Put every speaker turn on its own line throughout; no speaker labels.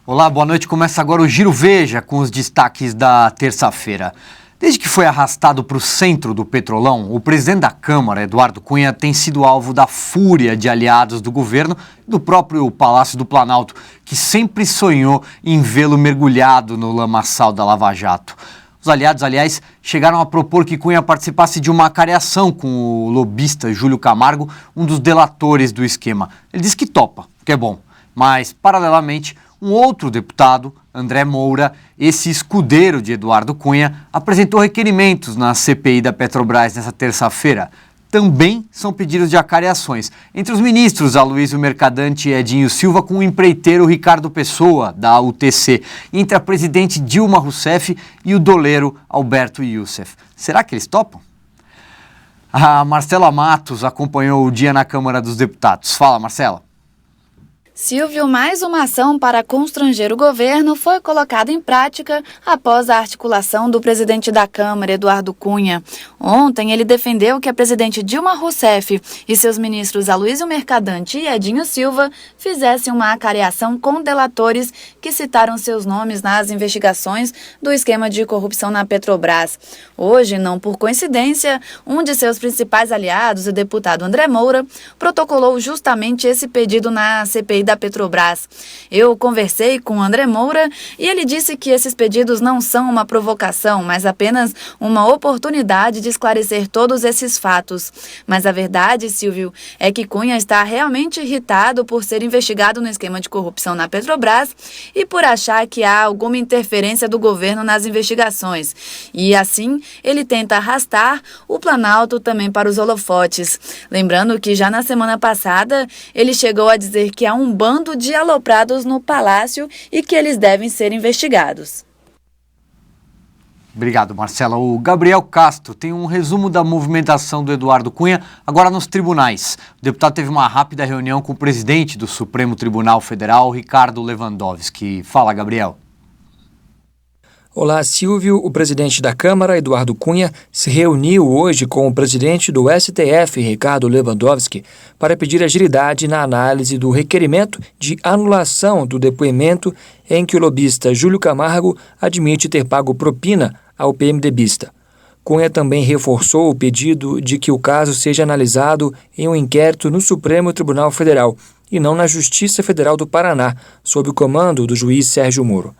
Olá, boa noite. Começa agora o Giro Veja com os destaques da terça-feira. Desde que foi arrastado para o centro do Petrolão, o presidente da Câmara, Eduardo Cunha, tem sido alvo da fúria de aliados do governo e do próprio Palácio do Planalto, que sempre sonhou em vê-lo mergulhado no lamaçal da Lava Jato. Os aliados, aliás, chegaram a propor que Cunha participasse de uma acareação com o lobista Júlio Camargo, um dos delatores do esquema. Ele disse que topa, que é bom, mas, paralelamente, um outro deputado, André Moura, esse escudeiro de Eduardo Cunha, apresentou requerimentos na CPI da Petrobras nesta terça-feira. Também são pedidos de acareações entre os ministros Aloysio Mercadante e Edinho Silva com o empreiteiro Ricardo Pessoa, da UTC, e entre a presidente Dilma Rousseff e o doleiro Alberto Youssef. Será que eles topam? A Marcela Matos acompanhou o dia na Câmara dos Deputados. Fala, Marcela.
Silvio, mais uma ação para constranger o governo foi colocada em prática após a articulação do presidente da Câmara, Eduardo Cunha. Ontem, ele defendeu que a presidente Dilma Rousseff e seus ministros Aloysio Mercadante e Edinho Silva fizessem uma acareação com delatores que citaram seus nomes nas investigações do esquema de corrupção na Petrobras. Hoje, não por coincidência, um de seus principais aliados, o deputado André Moura, protocolou justamente esse pedido na CPI da Petrobras. Eu conversei com André Moura e ele disse que esses pedidos não são uma provocação, mas apenas uma oportunidade de esclarecer todos esses fatos. Mas a verdade, Silvio, é que Cunha está realmente irritado por ser investigado no esquema de corrupção na Petrobras e por achar que há alguma interferência do governo nas investigações. E assim, ele tenta arrastar o Planalto também para os holofotes. Lembrando que já na semana passada, ele chegou a dizer que há um bando de aloprados no Palácio e que eles devem ser investigados.
Obrigado, Marcela. O Gabriel Castro tem um resumo da movimentação do Eduardo Cunha agora nos tribunais. O deputado teve uma rápida reunião com o presidente do Supremo Tribunal Federal, Ricardo Lewandowski. Fala, Gabriel.
Olá, Silvio. O presidente da Câmara, Eduardo Cunha, se reuniu hoje com o presidente do STF, Ricardo Lewandowski, para pedir agilidade na análise do requerimento de anulação do depoimento em que o lobista Júlio Camargo admite ter pago propina ao PMDBista. Cunha também reforçou o pedido de que o caso seja analisado em um inquérito no Supremo Tribunal Federal e não na Justiça Federal do Paraná, sob o comando do juiz Sérgio Moro.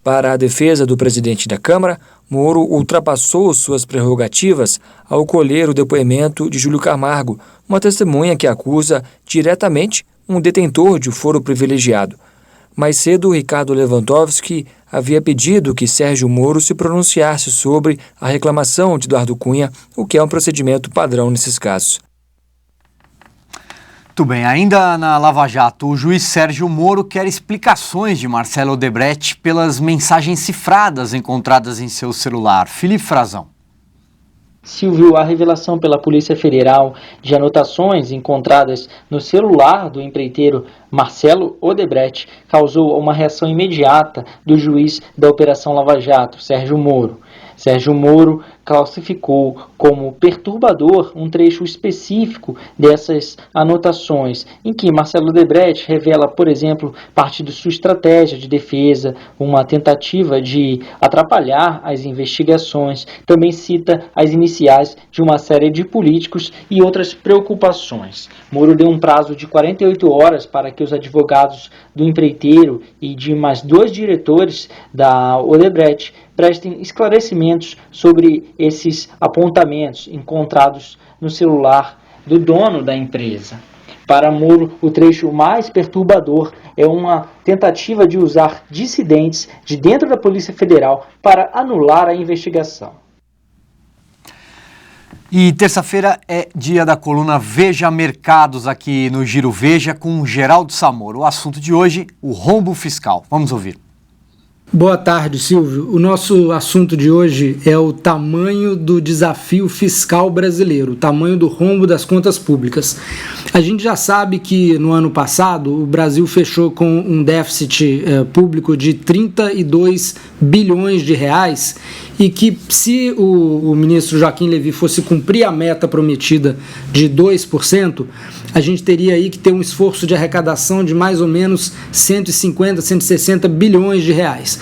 Para a defesa do presidente da Câmara, Moro ultrapassou suas prerrogativas ao colher o depoimento de Júlio Camargo, uma testemunha que acusa diretamente um detentor de foro privilegiado. Mais cedo, Ricardo Lewandowski havia pedido que Sérgio Moro se pronunciasse sobre a reclamação de Eduardo Cunha, o que é um procedimento padrão nesses casos.
Muito bem, ainda na Lava Jato, o juiz Sérgio Moro quer explicações de Marcelo Odebrecht pelas mensagens cifradas encontradas em seu celular. Felipe Frazão.
Silvio, a revelação pela Polícia Federal de anotações encontradas no celular do empreiteiro Marcelo Odebrecht causou uma reação imediata do juiz da Operação Lava Jato, Sérgio Moro. Sérgio Moro classificou como perturbador um trecho específico dessas anotações, em que Marcelo Odebrecht revela, por exemplo, parte de sua estratégia de defesa, uma tentativa de atrapalhar as investigações, também cita as iniciais de uma série de políticos e outras preocupações. Moro deu um prazo de 48 horas para que os advogados do empreiteiro e de mais 2 diretores da Odebrecht prestem esclarecimentos sobre esses apontamentos encontrados no celular do dono da empresa. Para Moro, o trecho mais perturbador é uma tentativa de usar dissidentes de dentro da Polícia Federal para anular a investigação.
E terça-feira é dia da coluna Veja Mercados aqui no Giro Veja com Geraldo Samoro. O assunto de hoje, o rombo fiscal. Vamos ouvir.
Boa tarde, Silvio. O nosso assunto de hoje é o tamanho do desafio fiscal brasileiro, o tamanho do rombo das contas públicas. A gente já sabe que no ano passado o Brasil fechou com um déficit público de 32 bilhões de reais e que se o ministro Joaquim Levy fosse cumprir a meta prometida de 2%, a gente teria aí que ter um esforço de arrecadação de mais ou menos 150, 160 bilhões de reais.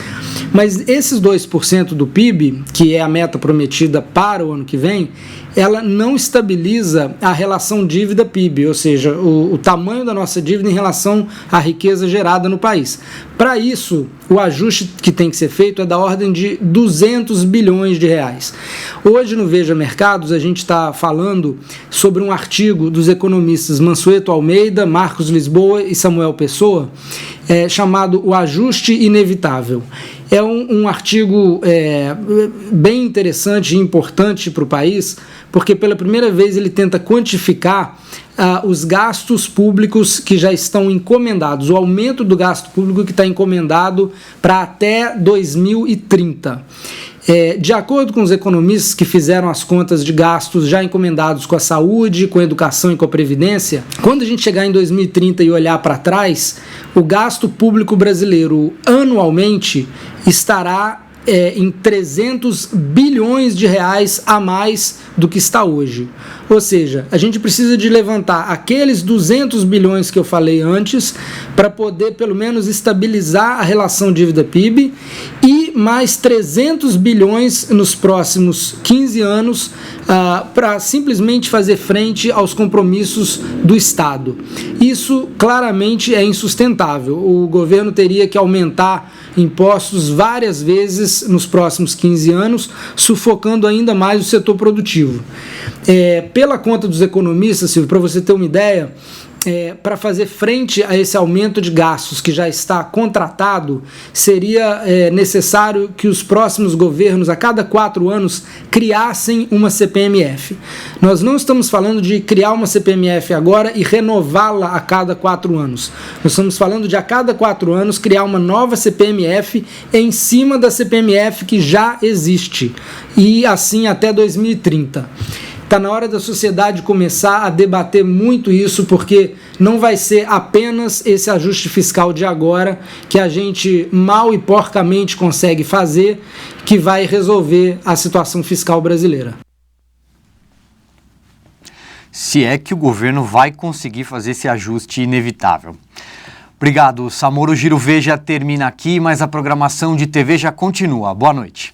Mas esses 2% do PIB, que é a meta prometida para o ano que vem, ela não estabiliza a relação dívida-PIB, ou seja, o tamanho da nossa dívida em relação à riqueza gerada no país. Para isso, o ajuste que tem que ser feito é da ordem de 200 bilhões de reais. Hoje, no Veja Mercados, a gente está falando sobre um artigo dos economistas Mansueto Almeida, Marcos Lisboa e Samuel Pessoa, chamado O Ajuste Inevitável. É um artigo bem interessante e importante para o país, porque pela primeira vez ele tenta quantificar os gastos públicos que já estão encomendados, o aumento do gasto público que está encomendado para até 2030. De acordo com os economistas que fizeram as contas de gastos já encomendados com a saúde, com a educação e com a previdência, quando a gente chegar em 2030 e olhar para trás, o gasto público brasileiro anualmente estará em 300 bilhões de reais a mais do que está hoje. Ou seja, a gente precisa de levantar aqueles 200 bilhões que eu falei antes para poder pelo menos estabilizar a relação dívida-PIB e mais 300 bilhões nos próximos 15 anos para simplesmente fazer frente aos compromissos do Estado. Isso claramente é insustentável. O governo teria que aumentar impostos várias vezes nos próximos 15 anos, sufocando ainda mais o setor produtivo. Pela conta dos economistas, Silvio, para você ter uma ideia, para fazer frente a esse aumento de gastos que já está contratado, seria necessário que os próximos governos, a cada 4 anos, criassem uma CPMF. Nós não estamos falando de criar uma CPMF agora e renová-la a cada 4 anos. Nós estamos falando de, a cada 4 anos, criar uma nova CPMF em cima da CPMF que já existe, e assim até 2030. Está na hora da sociedade começar a debater muito isso, porque não vai ser apenas esse ajuste fiscal de agora que a gente mal e porcamente consegue fazer que vai resolver a situação fiscal brasileira.
Se é que o governo vai conseguir fazer esse ajuste inevitável. Obrigado, Samoro. O Giro Veja termina aqui, mas a programação de TV já continua. Boa noite.